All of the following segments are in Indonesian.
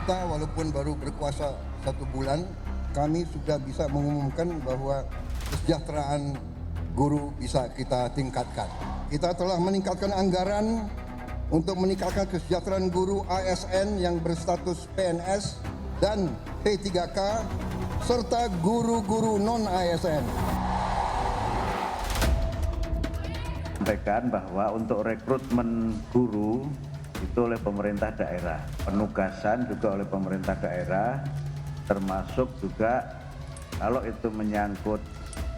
kita walaupun baru berkuasa 1 bulan, kami sudah bisa mengumumkan bahwa kesejahteraan guru bisa kita tingkatkan. Kita telah meningkatkan anggaran untuk meningkatkan kesejahteraan guru ASN yang berstatus PNS dan P3K serta guru-guru non-ASN. Sampaikan bahwa untuk rekrutmen guru itu oleh pemerintah daerah, penugasan juga oleh pemerintah daerah, termasuk juga kalau itu menyangkut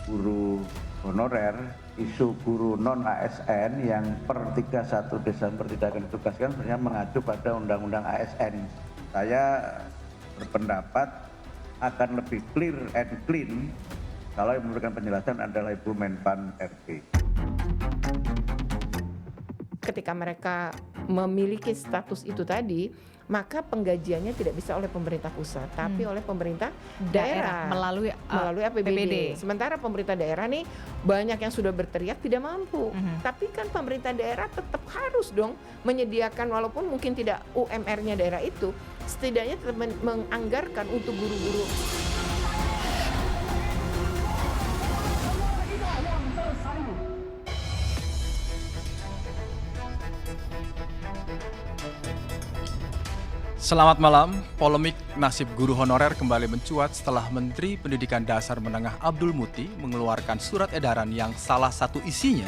guru honorer, isu guru non-ASN yang per 31 Desember tidak akan ditugaskan sebenarnya mengacu pada Undang-Undang ASN. Saya berpendapat akan lebih clear and clean kalau yang memberikan penjelasan adalah Ibu Menpan RB. Ketika mereka memiliki status itu tadi, maka penggajiannya tidak bisa oleh pemerintah pusat, tapi oleh pemerintah daerah melalui APBD. Sementara pemerintah daerah nih banyak yang sudah berteriak tidak mampu. Tapi kan pemerintah daerah tetap harus dong menyediakan, walaupun mungkin tidak UMR-nya daerah itu, setidaknya tetap menganggarkan untuk guru-guru. Selamat malam, polemik nasib guru honorer kembali mencuat setelah Menteri Pendidikan Dasar Menengah Abdul Muti mengeluarkan surat edaran yang salah satu isinya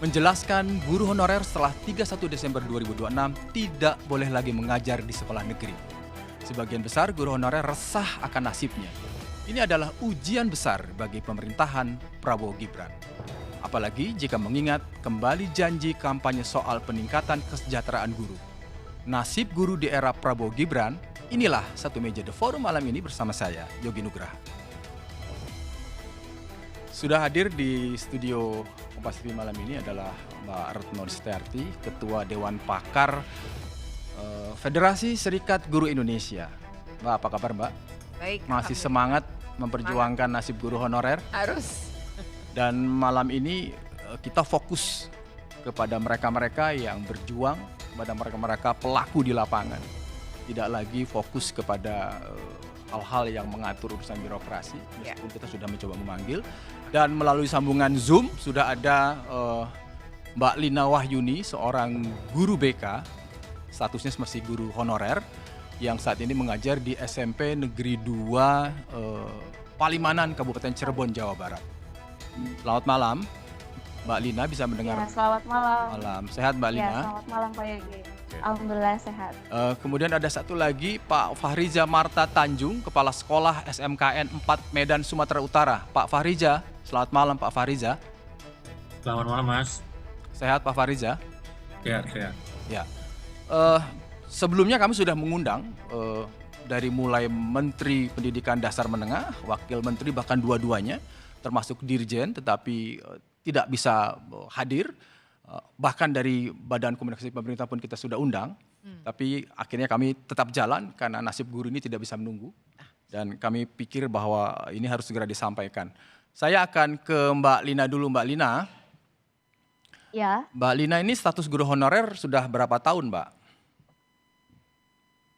menjelaskan guru honorer setelah 31 Desember 2026 tidak boleh lagi mengajar di sekolah negeri. Sebagian besar guru honorer resah akan nasibnya. Ini adalah ujian besar bagi pemerintahan Prabowo Gibran. Apalagi jika mengingat kembali janji kampanye soal peningkatan kesejahteraan guru. Nasib guru di era Prabowo Gibran, inilah Satu Meja The Forum malam ini bersama saya, Yogi Nugraha. Sudah hadir di studio Kompas TV malam ini adalah Mbak Retno Listiarti, Ketua Dewan Pakar Federasi Serikat Guru Indonesia. Mbak, apa kabar Mbak? Baik. Masih semangat memperjuangkan nasib guru honorer? Harus. Dan malam ini kita fokus kepada mereka-mereka yang berjuang, kepada mereka-mereka pelaku di lapangan. Tidak lagi fokus kepada hal-hal yang mengatur urusan birokrasi, meskipun kita sudah mencoba memanggil. Dan melalui sambungan Zoom sudah ada Mbak Lina Wahyuni, seorang guru BK, statusnya masih guru honorer, yang saat ini mengajar di SMP Negeri 2 Palimanan, Kabupaten Cirebon, Jawa Barat. Selamat malam, Mbak Lina, bisa mendengar? Ya, selamat malam. Malam, sehat Mbak Lina? Ya, selamat malam Pak Yogi. Alhamdulillah sehat. Kemudian ada satu lagi, Pak Fahriza Marta Tanjung, Kepala Sekolah SMKN 4 Medan, Sumatera Utara. Pak Fahriza, selamat malam Pak Fahriza. Selamat malam Mas. Sehat Pak Fahriza? Sehat. Ya. Sebelumnya kami sudah mengundang dari mulai Menteri Pendidikan Dasar Menengah, Wakil Menteri, bahkan dua-duanya, termasuk Dirjen, tetapi tidak bisa hadir. Bahkan dari Badan Komunikasi Pemerintah pun kita sudah undang. Tapi akhirnya kami tetap jalan karena nasib guru ini tidak bisa menunggu. Dan kami pikir bahwa ini harus segera disampaikan. Saya akan ke Mbak Lina dulu. Mbak Lina. Ya. Mbak Lina ini status guru honorer sudah berapa tahun, Mbak?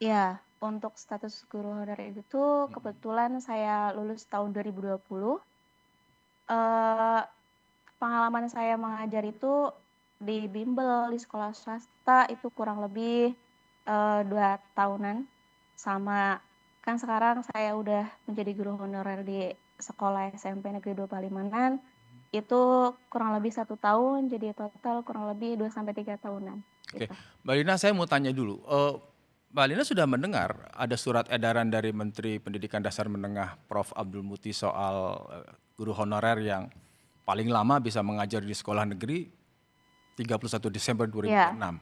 Ya, untuk status guru honorer itu kebetulan saya lulus tahun 2020. Pengalaman saya mengajar itu di bimbel, di sekolah swasta itu kurang lebih 2 tahunan. Sama kan sekarang saya udah menjadi guru honorer di sekolah SMP Negeri 2 Palimanan. Itu kurang lebih 1 tahun, jadi total kurang lebih 2-3 tahunan. Oke, Gitu. Mbak Lina, saya mau tanya dulu. Mbak Lina sudah mendengar ada surat edaran dari Menteri Pendidikan Dasar Menengah Prof. Abdul Muti soal guru honorer yang paling lama bisa mengajar di sekolah negeri 31 Desember 2006.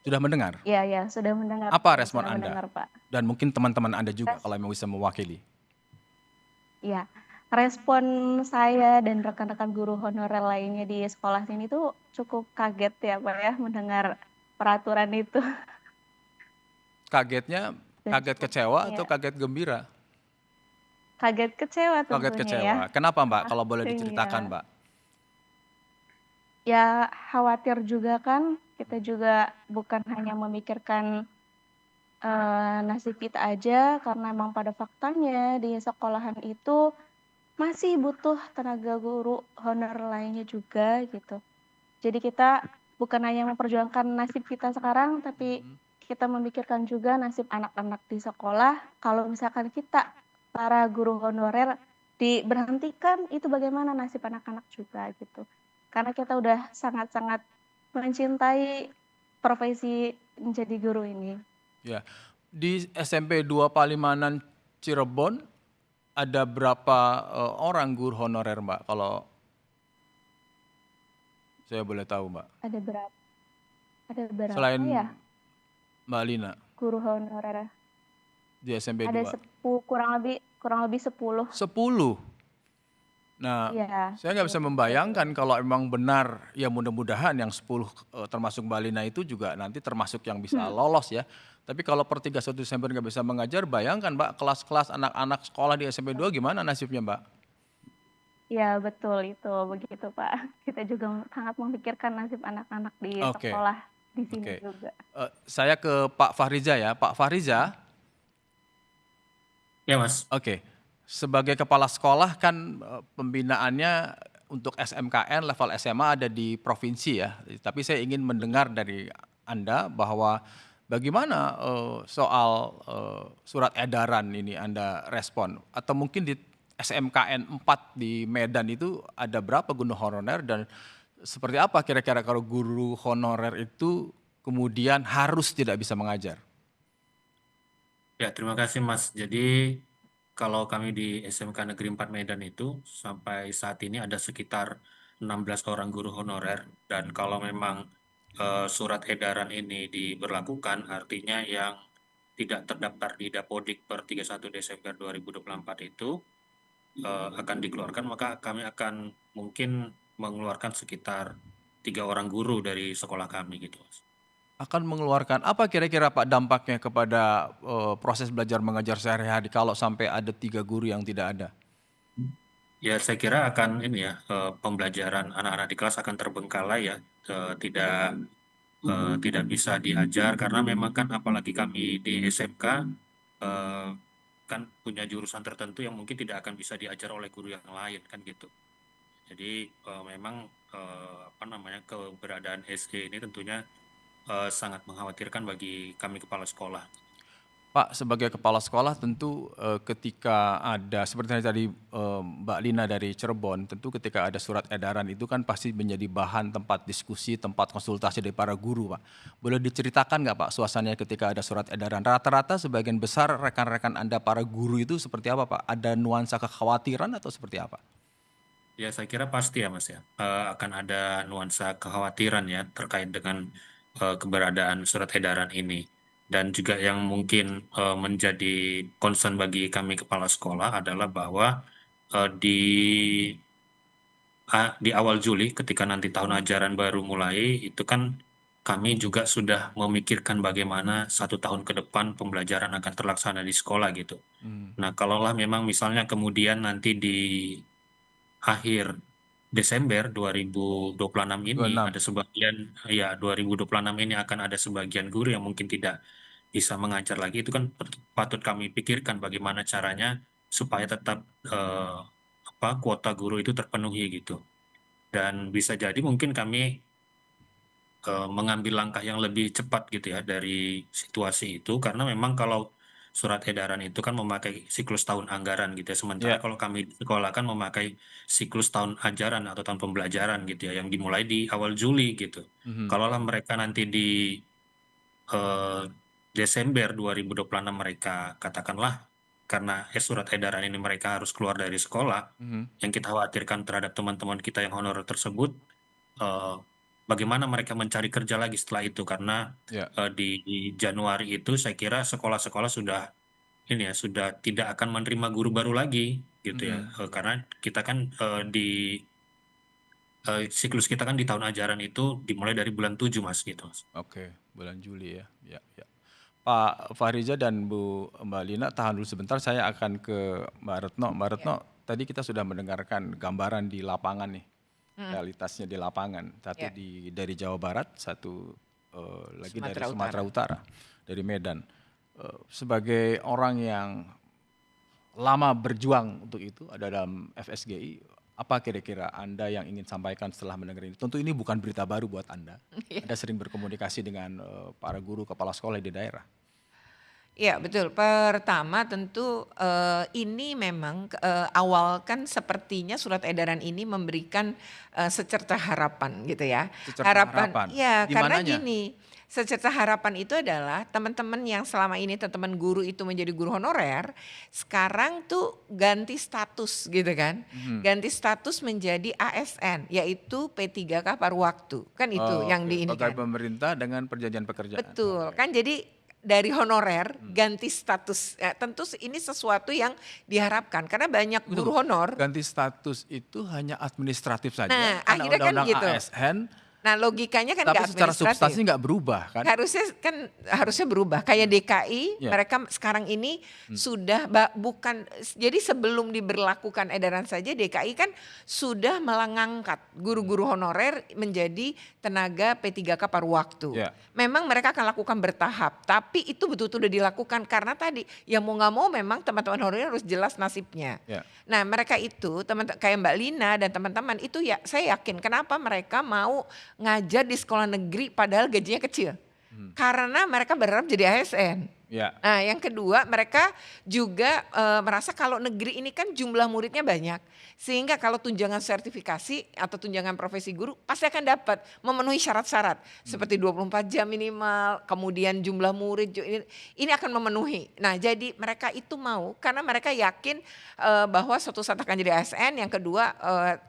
Sudah mendengar? Iya, sudah mendengar. Apa respon Sudah Anda? mendengar, Pak. Dan mungkin teman-teman Anda juga kalau yang bisa mewakili. Iya, respon saya dan rekan-rekan guru honorer lainnya di sekolah sini tuh cukup kaget ya Pak ya mendengar peraturan itu. Kagetnya, kaget kecewa atau Iya. kaget gembira? Kaget kecewa tentunya Kaget kecewa. ya. Kenapa Mbak? Kalau boleh Pastinya. diceritakan Mbak. Ya khawatir juga kan, kita juga bukan hanya memikirkan nasib kita aja, karena emang pada faktanya di sekolahan itu masih butuh tenaga guru honor lainnya juga gitu. Jadi kita bukan hanya memperjuangkan nasib kita sekarang, tapi kita memikirkan juga nasib anak-anak di sekolah. Kalau misalkan kita, para guru honorer, diberhentikan, itu bagaimana nasib anak-anak juga gitu. Karena kita udah sangat-sangat mencintai profesi menjadi guru ini. Ya, di SMP 2 Palimanan Cirebon ada berapa orang guru honorer Mbak? Kalau saya boleh tahu Mbak. Ada berapa Selain ya Mbak Lina guru honorer? di SMP Ada 2. kurang lebih 10. 10. Nah, Iya. saya nggak bisa membayangkan kalau emang benar, ya mudah-mudahan yang 10 termasuk Mbak Lina itu juga nanti termasuk yang bisa lolos ya. Tapi kalau per 31 Desember nggak bisa mengajar, bayangkan Mbak, kelas-kelas anak-anak sekolah di SMP 2 gimana nasibnya Mbak? Ya betul itu, begitu Pak. Kita juga sangat memikirkan nasib anak-anak di Oke. sekolah di sini Oke. juga. Saya ke Pak Fahriza ya. Pak Fahriza, Ya Mas. oke. Sebagai kepala sekolah kan pembinaannya untuk SMKN level SMA ada di provinsi ya. Tapi saya ingin mendengar dari Anda bahwa bagaimana soal surat edaran ini Anda respon? Atau mungkin di SMKN 4 di Medan itu ada berapa guru honorer dan seperti apa kira-kira kalau guru honorer itu kemudian harus tidak bisa mengajar? Ya, terima kasih Mas. Jadi kalau kami di SMK Negeri 4 Medan itu sampai saat ini ada sekitar 16 orang guru honorer, dan kalau memang surat edaran ini diberlakukan, artinya yang tidak terdaftar di Dapodik per 31 Desember 2024 itu akan dikeluarkan, maka kami akan mungkin mengeluarkan sekitar 3 orang guru dari sekolah kami gitu Mas. Akan mengeluarkan apa kira-kira Pak dampaknya kepada proses belajar mengajar sehari-hari kalau sampai ada 3 guru yang tidak ada? Ya, saya kira akan ini ya, pembelajaran anak-anak di kelas akan terbengkalai ya, tidak bisa diajar karena memang kan apalagi kami di SMK kan punya jurusan tertentu yang mungkin tidak akan bisa diajar oleh guru yang lain kan gitu. Jadi memang keberadaan SE ini tentunya sangat mengkhawatirkan bagi kami kepala sekolah. Pak, sebagai kepala sekolah tentu ketika ada seperti tadi Mbak Lina dari Cirebon, tentu ketika ada surat edaran itu kan pasti menjadi bahan tempat diskusi, tempat konsultasi dari para guru, Pak. Boleh diceritakan nggak Pak suasananya ketika ada surat edaran? Rata-rata sebagian besar rekan-rekan Anda para guru itu seperti apa Pak? Ada nuansa kekhawatiran atau seperti apa? Ya, saya kira pasti ya Mas ya, akan ada nuansa kekhawatiran ya terkait dengan keberadaan surat edaran ini. Dan juga yang mungkin menjadi concern bagi kami kepala sekolah adalah bahwa di awal Juli ketika nanti tahun ajaran baru mulai, itu kan kami juga sudah memikirkan bagaimana 1 tahun ke depan pembelajaran akan terlaksana di sekolah gitu. Nah, kalaulah memang misalnya kemudian nanti di akhir Desember 2026 ini 26. ada sebagian, ya 2026 ini akan ada sebagian guru yang mungkin tidak bisa mengajar lagi, itu kan patut kami pikirkan bagaimana caranya supaya tetap kuota guru itu terpenuhi gitu. Dan bisa jadi mungkin kami mengambil langkah yang lebih cepat gitu ya dari situasi itu, karena memang kalau surat edaran itu kan memakai siklus tahun anggaran gitu ya, sementara Ya. kalau kami di sekolah kan memakai siklus tahun ajaran atau tahun pembelajaran gitu ya, yang dimulai di awal Juli gitu. Kalaulah mereka nanti di Desember 2026 mereka katakanlah karena surat edaran ini mereka harus keluar dari sekolah, yang kita khawatirkan terhadap teman-teman kita yang honorer tersebut, bagaimana mereka mencari kerja lagi setelah itu, karena Ya. di Januari itu saya kira sekolah-sekolah sudah tidak akan menerima guru baru lagi gitu ya. Karena kita kan siklus kita kan di tahun ajaran itu dimulai dari bulan 7 Mas gitu. Oke, bulan Juli ya. Ya, ya. Pak Fahriza dan Mbak Lina tahan dulu sebentar, saya akan ke Mbak Retno. Mbak Retno, tadi kita sudah mendengarkan gambaran di lapangan nih, realitasnya di lapangan. Satu Ya. dari Jawa Barat, satu lagi dari Sumatera Sumatera Utara, dari Medan. sebagai orang yang lama berjuang untuk itu ada dalam FSGI, apa kira-kira Anda yang ingin sampaikan setelah mendengar ini? Tentu ini bukan berita baru buat Anda. Anda sering berkomunikasi dengan para guru, kepala sekolah di daerah. Iya betul. Pertama tentu ini memang awal kan sepertinya surat edaran ini memberikan secerca harapan gitu ya. Secerca harapan. Ya Di karena mananya? gini, secerca harapan itu adalah teman-teman yang selama ini teman-teman guru itu menjadi guru honorer, sekarang tuh ganti status gitu kan. Ganti status menjadi ASN yaitu P3K paruh waktu. Kan itu yang Oke, di ini pegawai kan. pemerintah dengan perjanjian pekerjaan. Betul, Oke. kan jadi dari honorer ganti status. Ya, tentu ini sesuatu yang diharapkan karena banyak guru honor. Ganti status itu hanya administratif saja. Nah, Karena akhirnya kan undang-undang gitu. ASN, Nah, logikanya kan tapi nggak secara administratif. substansi nggak berubah kan? Harusnya berubah. Kayak DKI, Ya. mereka sekarang ini sudah bukan. Jadi sebelum diberlakukan edaran saja, DKI kan sudah mengangkat guru-guru honorer menjadi tenaga P3K paruh waktu. Ya. Memang mereka akan lakukan bertahap, tapi itu betul-betul sudah dilakukan karena tadi ya mau nggak mau memang teman-teman honorer harus jelas nasibnya. Ya. Nah mereka itu kayak Mbak Lina dan teman-teman itu ya saya yakin kenapa mereka mau ngajar di sekolah negeri padahal gajinya kecil. Karena mereka berharap jadi ASN. Ya. Nah yang kedua mereka juga merasa kalau negeri ini kan jumlah muridnya banyak. Sehingga kalau tunjangan sertifikasi atau tunjangan profesi guru pasti akan dapat memenuhi syarat-syarat. Seperti 24 jam minimal, kemudian jumlah murid ini akan memenuhi. Nah jadi mereka itu mau karena mereka yakin bahwa suatu saat akan jadi ASN. Yang kedua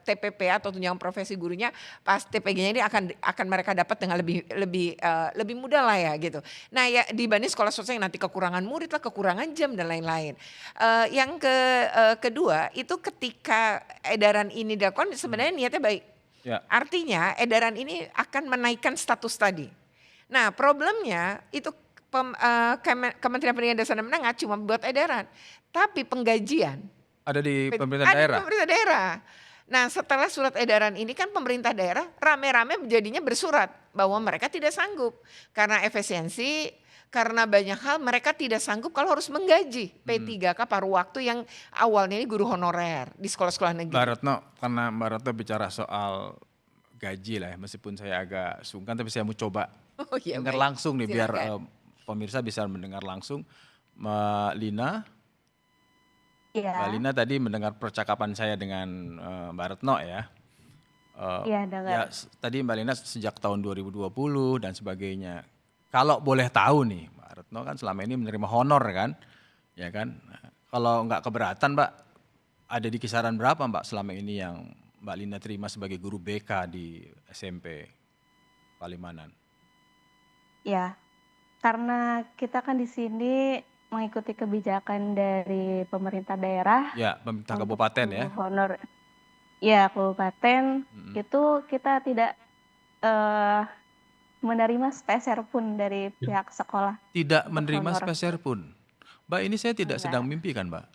TPP atau tunjangan profesi gurunya pas TPG-nya ini akan mereka dapat dengan lebih mudah lah ya gitu. Nah ya dibanding sekolah swasta yang nanti kekurangan murid lah, kekurangan jam dan lain-lain. Yang kedua itu ketika edaran ini dilakukan sebenarnya niatnya baik. Ya. Artinya edaran ini akan menaikkan status tadi. Nah problemnya itu Kementerian Pendidikan Dasar dan Menengah cuma buat edaran. Tapi penggajian Ada di pemerintah ada di daerah. pemerintah daerah. Nah setelah surat edaran ini kan pemerintah daerah rame-rame jadinya bersurat bahwa mereka tidak sanggup. Karena efisiensi, karena banyak hal mereka tidak sanggup kalau harus menggaji P3K paruh waktu yang awalnya ini guru honorer di sekolah-sekolah negeri. Mbak Retno, karena Mbak Retno bicara soal gaji lah ya, meskipun saya agak sungkan tapi saya mau coba Oh iya, dengar baik. langsung nih biar Silakan. pemirsa bisa mendengar langsung. Mbak Lina, Iya, Mbak Lina tadi mendengar percakapan saya dengan Mbak Retno ya. iya dengar. Tadi Mbak Lina sejak tahun 2020 dan sebagainya. Kalau boleh tahu nih, Mbak Retno kan selama ini menerima honor kan, ya kan. Nah, kalau nggak keberatan Mbak, ada di kisaran berapa Mbak selama ini yang Mbak Lina terima sebagai guru BK di SMP Palimanan? Ya, karena kita kan di sini mengikuti kebijakan dari pemerintah daerah Ya, pemerintah untuk kabupaten ya. guru honor. Ya, kabupaten itu kita tidak menerima speser pun dari pihak sekolah. Tidak menerima honor. speser pun. Mbak, ini saya tidak Enggak. sedang mimpi kan Mbak?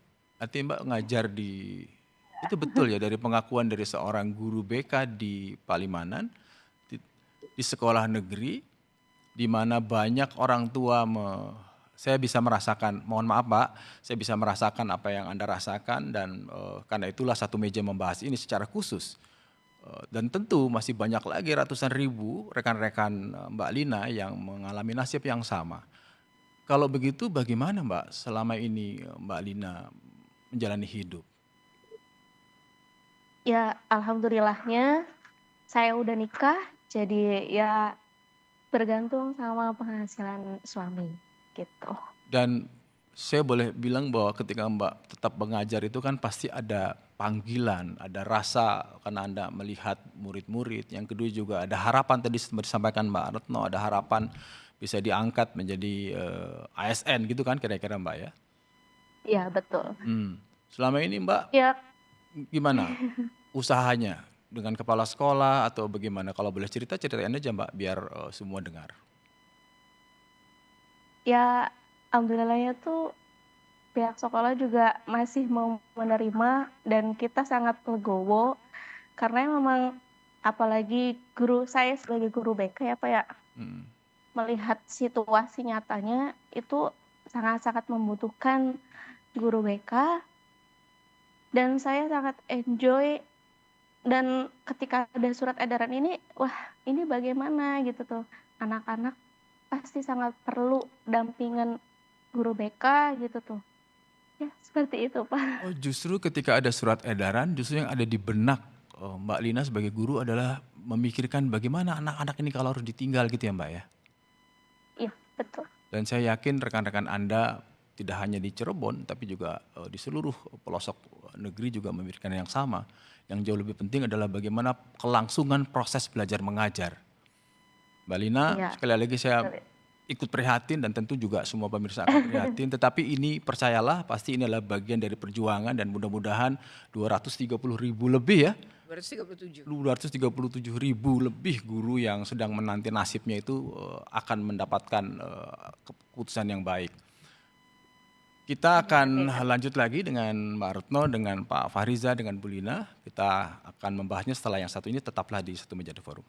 Artinya Mbak ngajar di, itu betul ya dari pengakuan dari seorang guru BK di Palimanan, di sekolah negeri, di mana banyak orang tua, saya bisa merasakan, mohon maaf Mbak, saya bisa merasakan apa yang Anda rasakan dan karena itulah satu meja membahas ini secara khusus. Dan tentu masih banyak lagi ratusan ribu rekan-rekan Mbak Lina yang mengalami nasib yang sama. Kalau begitu bagaimana Mbak selama ini Mbak Lina menjalani hidup? Ya, alhamdulillahnya saya udah nikah, jadi ya bergantung sama penghasilan suami gitu. Dan saya boleh bilang bahwa ketika Mbak tetap mengajar itu kan pasti ada panggilan, ada rasa karena Anda melihat murid-murid. Yang kedua juga ada harapan tadi disampaikan Mbak Retno, ada harapan bisa diangkat menjadi ASN gitu kan kira-kira Mbak ya? Iya, betul. Selama ini Mbak Ya, gimana usahanya dengan kepala sekolah atau bagaimana? Kalau boleh ceritain aja Mbak biar semua dengar. ya alhamdulillahnya tuh pihak sekolah juga masih mau menerima dan kita sangat legowo karena memang apalagi guru saya sebagai guru BK ya Pak ya, Mm. melihat situasi nyatanya itu sangat-sangat membutuhkan guru BK dan saya sangat enjoy dan ketika ada surat edaran ini, wah ini bagaimana gitu tuh. Anak-anak pasti sangat perlu dampingan guru BK gitu tuh. Ya, seperti itu, Pak. Oh, justru ketika ada surat edaran, justru yang ada di benak Mbak Lina sebagai guru adalah memikirkan bagaimana anak-anak ini kalau harus ditinggal gitu ya Mbak ya. Iya, betul. Dan saya yakin rekan-rekan Anda tidak hanya di Cirebon, tapi juga di seluruh pelosok negeri juga memikirkan yang sama. Yang jauh lebih penting adalah bagaimana kelangsungan proses belajar mengajar. Mbak Lina, Iya, sekali lagi saya betul. ikut prihatin dan tentu juga semua pemirsa akan prihatin. Tetapi ini percayalah pasti ini adalah bagian dari perjuangan dan mudah-mudahan 230.000 lebih ya. 237. 237.000 lebih guru yang sedang menanti nasibnya itu akan mendapatkan keputusan yang baik. Kita akan lanjut lagi dengan Mbak Retno, dengan Pak Fahriza, dengan Bu Lina. Kita akan membahasnya setelah yang satu ini, tetaplah di Satu Meja The Forum.